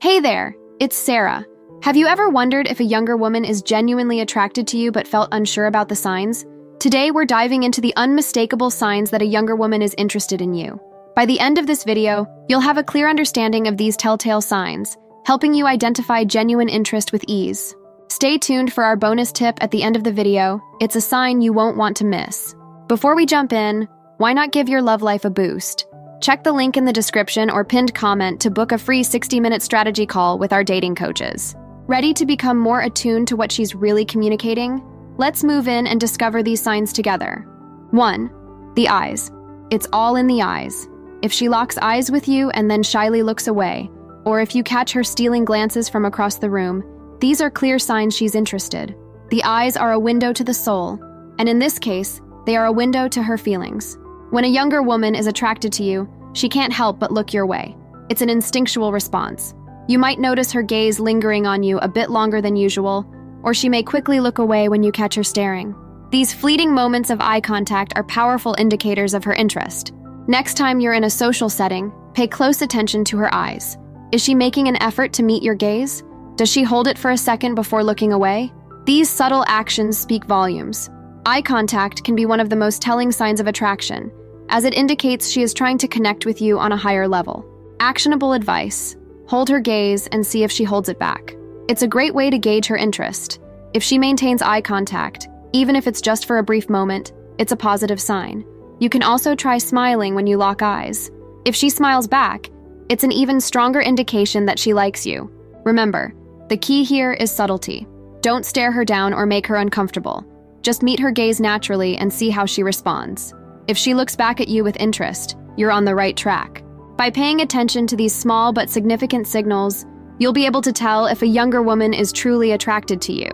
Hey there, it's Sarah. Have you ever wondered if a younger woman is genuinely attracted to you but felt unsure about the signs? Today, we're diving into the unmistakable signs that a younger woman is interested in you. By the end of this video, you'll have a clear understanding of these telltale signs, helping you identify genuine interest with ease. Stay tuned for our bonus tip at the end of the video. It's a sign you won't want to miss. Before we jump in, why not give your love life a boost? Check the link in the description or pinned comment to book a free 60-minute strategy call with our dating coaches. Ready to become more attuned to what she's really communicating? Let's move in and discover these signs together. 1. The eyes. It's all in the eyes. If she locks eyes with you and then shyly looks away, or if you catch her stealing glances from across the room, these are clear signs she's interested. The eyes are a window to the soul, and in this case, they are a window to her feelings. When a younger woman is attracted to you, she can't help but look your way. It's an instinctual response. You might notice her gaze lingering on you a bit longer than usual, or she may quickly look away when you catch her staring. These fleeting moments of eye contact are powerful indicators of her interest. Next time you're in a social setting, pay close attention to her eyes. Is she making an effort to meet your gaze? Does she hold it for a second before looking away? These subtle actions speak volumes. Eye contact can be one of the most telling signs of attraction, as it indicates she is trying to connect with you on a higher level. Actionable advice: hold her gaze and see if she holds it back. It's a great way to gauge her interest. If she maintains eye contact, even if it's just for a brief moment, it's a positive sign. You can also try smiling when you lock eyes. If she smiles back, it's an even stronger indication that she likes you. Remember, the key here is subtlety. Don't stare her down or make her uncomfortable. Just meet her gaze naturally and see how she responds. If she looks back at you with interest, you're on the right track. By paying attention to these small but significant signals, you'll be able to tell if a younger woman is truly attracted to you.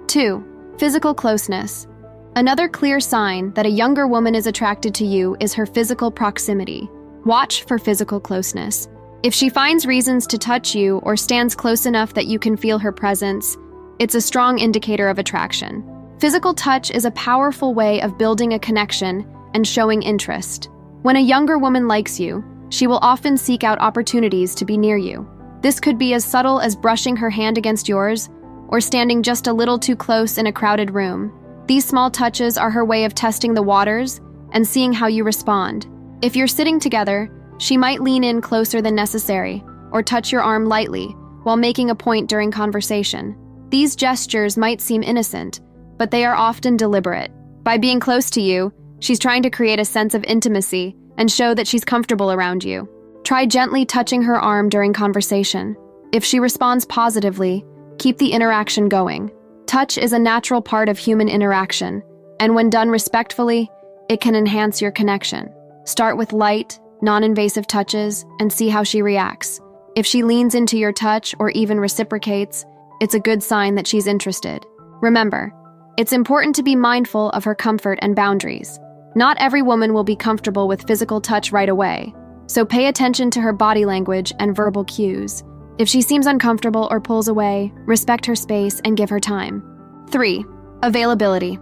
2. Physical closeness. Another clear sign that a younger woman is attracted to you is her physical proximity. Watch for physical closeness. If she finds reasons to touch you or stands close enough that you can feel her presence, it's a strong indicator of attraction. Physical touch is a powerful way of building a connection and showing interest. When a younger woman likes you, she will often seek out opportunities to be near you. This could be as subtle as brushing her hand against yours or standing just a little too close in a crowded room. These small touches are her way of testing the waters and seeing how you respond. If you're sitting together, she might lean in closer than necessary or touch your arm lightly while making a point during conversation. These gestures might seem innocent, but they are often deliberate. By being close to you, she's trying to create a sense of intimacy and show that she's comfortable around you. Try gently touching her arm during conversation. If she responds positively, keep the interaction going. Touch is a natural part of human interaction, and when done respectfully, it can enhance your connection. Start with light, non-invasive touches and see how she reacts. If she leans into your touch or even reciprocates, it's a good sign that she's interested. Remember, it's important to be mindful of her comfort and boundaries. Not every woman will be comfortable with physical touch right away, so pay attention to her body language and verbal cues. If she seems uncomfortable or pulls away, respect her space and give her time. 3. Availability.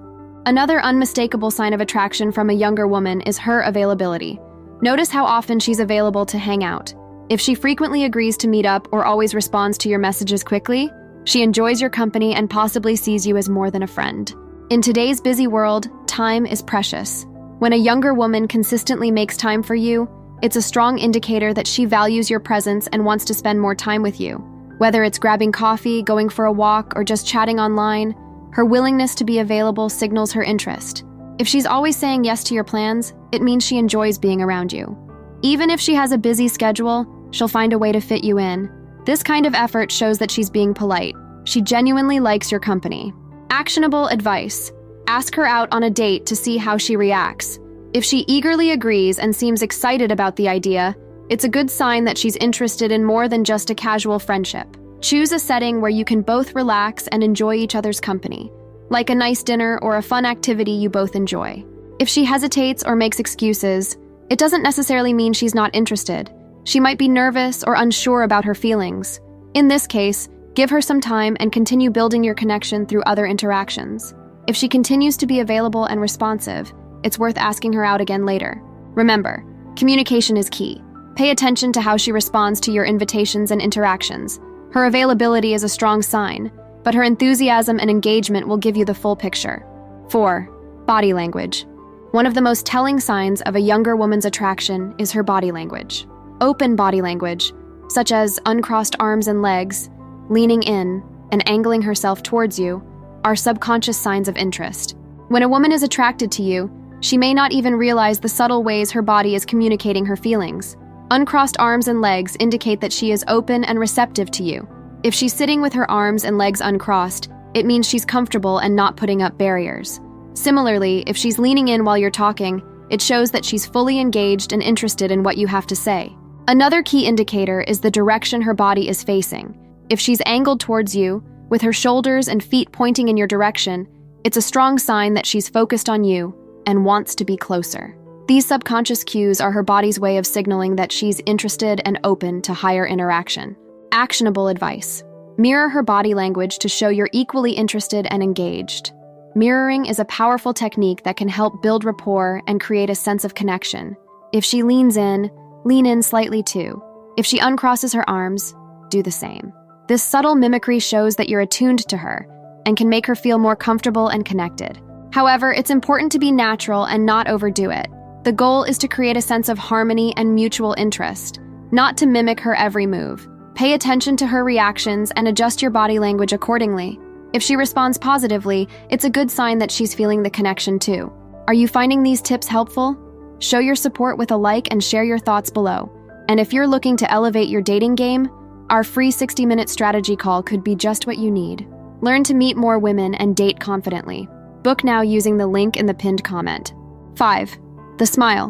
Another unmistakable sign of attraction from a younger woman is her availability. Notice how often she's available to hang out. If she frequently agrees to meet up or always responds to your messages quickly, she enjoys your company and possibly sees you as more than a friend. In today's busy world, time is precious. When a younger woman consistently makes time for you, it's a strong indicator that she values your presence and wants to spend more time with you. Whether it's grabbing coffee, going for a walk, or just chatting online, her willingness to be available signals her interest. If she's always saying yes to your plans, it means she enjoys being around you. Even if she has a busy schedule, she'll find a way to fit you in. This kind of effort shows that she's being polite. She genuinely likes your company. Actionable advice. Ask her out on a date to see how she reacts. If she eagerly agrees and seems excited about the idea, it's a good sign that she's interested in more than just a casual friendship. Choose a setting where you can both relax and enjoy each other's company, like a nice dinner or a fun activity you both enjoy. If she hesitates or makes excuses, it doesn't necessarily mean she's not interested. She might be nervous or unsure about her feelings. In this case, give her some time and continue building your connection through other interactions. If she continues to be available and responsive, it's worth asking her out again later. Remember, communication is key. Pay attention to how she responds to your invitations and interactions. Her availability is a strong sign, but her enthusiasm and engagement will give you the full picture. 4. Body language. One of the most telling signs of a younger woman's attraction is her body language. Open body language, such as uncrossed arms and legs, leaning in, and angling herself towards you, are subconscious signs of interest. When a woman is attracted to you, she may not even realize the subtle ways her body is communicating her feelings. Uncrossed arms and legs indicate that she is open and receptive to you. If she's sitting with her arms and legs uncrossed, it means she's comfortable and not putting up barriers. Similarly, if she's leaning in while you're talking, it shows that she's fully engaged and interested in what you have to say. Another key indicator is the direction her body is facing. If she's angled towards you, with her shoulders and feet pointing in your direction, it's a strong sign that she's focused on you and wants to be closer. These subconscious cues are her body's way of signaling that she's interested and open to higher interaction. Actionable advice. Mirror her body language to show you're equally interested and engaged. Mirroring is a powerful technique that can help build rapport and create a sense of connection. If she leans in, lean in slightly too. If she uncrosses her arms, do the same. This subtle mimicry shows that you're attuned to her and can make her feel more comfortable and connected. However, it's important to be natural and not overdo it. The goal is to create a sense of harmony and mutual interest, not to mimic her every move. Pay attention to her reactions and adjust your body language accordingly. If she responds positively, it's a good sign that she's feeling the connection too. Are you finding these tips helpful? Show your support with a like and share your thoughts below. And if you're looking to elevate your dating game, our free 60-minute strategy call could be just what you need. Learn to meet more women and date confidently. Book now using the link in the pinned comment. 5. The smile.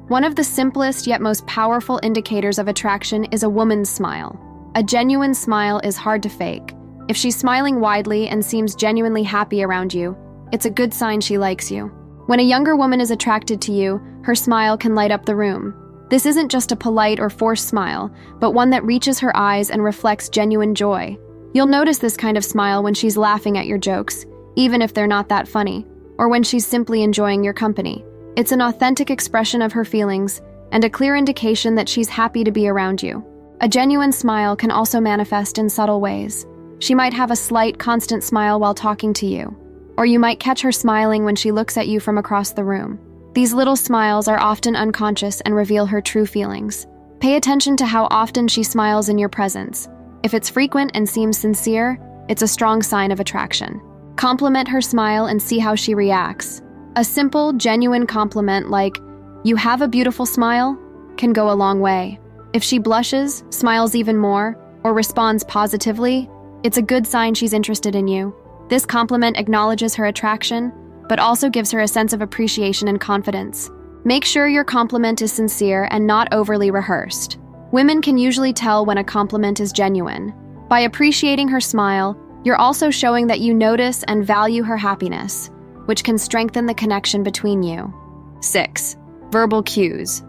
One of the simplest yet most powerful indicators of attraction is a woman's smile. A genuine smile is hard to fake. If she's smiling widely and seems genuinely happy around you, it's a good sign she likes you. When a younger woman is attracted to you, her smile can light up the room. This isn't just a polite or forced smile, but one that reaches her eyes and reflects genuine joy. You'll notice this kind of smile when she's laughing at your jokes, even if they're not that funny, or when she's simply enjoying your company. It's an authentic expression of her feelings and a clear indication that she's happy to be around you. A genuine smile can also manifest in subtle ways. She might have a slight, constant smile while talking to you, or you might catch her smiling when she looks at you from across the room. These little smiles are often unconscious and reveal her true feelings. Pay attention to how often she smiles in your presence. If it's frequent and seems sincere, it's a strong sign of attraction. Compliment her smile and see how she reacts. A simple, genuine compliment like, "You have a beautiful smile," can go a long way. If she blushes, smiles even more, or responds positively, it's a good sign she's interested in you. This compliment acknowledges her attraction, but also gives her a sense of appreciation and confidence. Make sure your compliment is sincere and not overly rehearsed. Women can usually tell when a compliment is genuine. By appreciating her smile, you're also showing that you notice and value her happiness, which can strengthen the connection between you. 6. Verbal cues.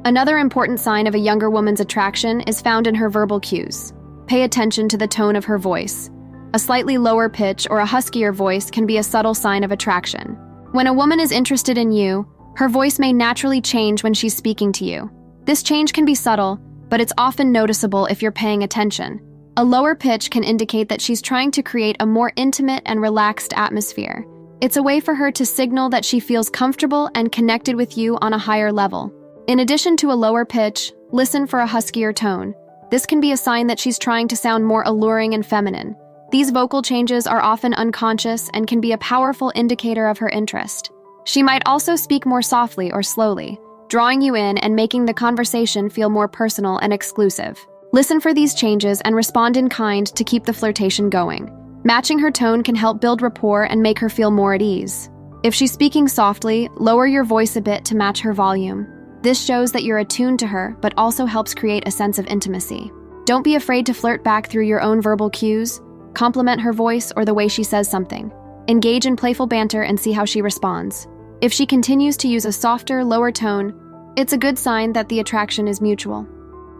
Another important sign of a younger woman's attraction is found in her verbal cues. Pay attention to the tone of her voice. A slightly lower pitch or a huskier voice can be a subtle sign of attraction. When a woman is interested in you, her voice may naturally change when she's speaking to you. This change can be subtle, but it's often noticeable if you're paying attention. A lower pitch can indicate that she's trying to create a more intimate and relaxed atmosphere. It's a way for her to signal that she feels comfortable and connected with you on a higher level. In addition to a lower pitch, listen for a huskier tone. This can be a sign that she's trying to sound more alluring and feminine. These vocal changes are often unconscious and can be a powerful indicator of her interest. She might also speak more softly or slowly, drawing you in and making the conversation feel more personal and exclusive. Listen for these changes and respond in kind to keep the flirtation going. Matching her tone can help build rapport and make her feel more at ease. If she's speaking softly, lower your voice a bit to match her volume. This shows that you're attuned to her, but also helps create a sense of intimacy. Don't be afraid to flirt back through your own verbal cues. Compliment her voice or the way she says something. Engage in playful banter and see how she responds. If she continues to use a softer, lower tone, it's a good sign that the attraction is mutual.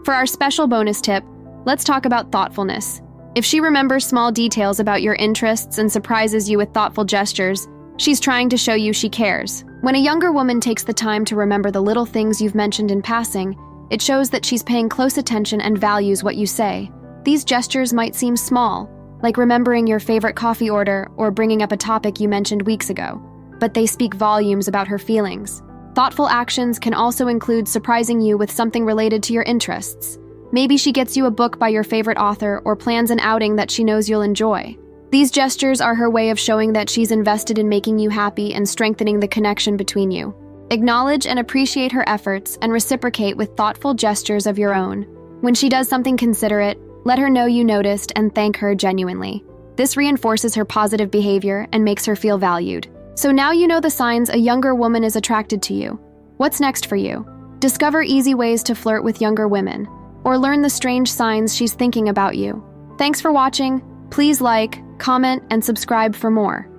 For our special bonus tip, let's talk about thoughtfulness. If she remembers small details about your interests and surprises you with thoughtful gestures, she's trying to show you she cares. When a younger woman takes the time to remember the little things you've mentioned in passing, It shows that she's paying close attention and values what you say. These gestures might seem small, like remembering your favorite coffee order or bringing up a topic you mentioned weeks ago, but they speak volumes about her feelings. Thoughtful actions can also include surprising you with something related to your interests. Maybe she gets you a book by your favorite author or plans an outing that she knows you'll enjoy. These gestures are her way of showing that she's invested in making you happy and strengthening the connection between you. Acknowledge and appreciate her efforts and reciprocate with thoughtful gestures of your own. When she does something considerate, let her know you noticed and thank her genuinely. This reinforces her positive behavior and makes her feel valued. So now you know the signs a younger woman is attracted to you. What's next for you? Discover easy ways to flirt with younger women, or learn the strange signs she's thinking about you. Thanks for watching. Please like, comment, and subscribe for more.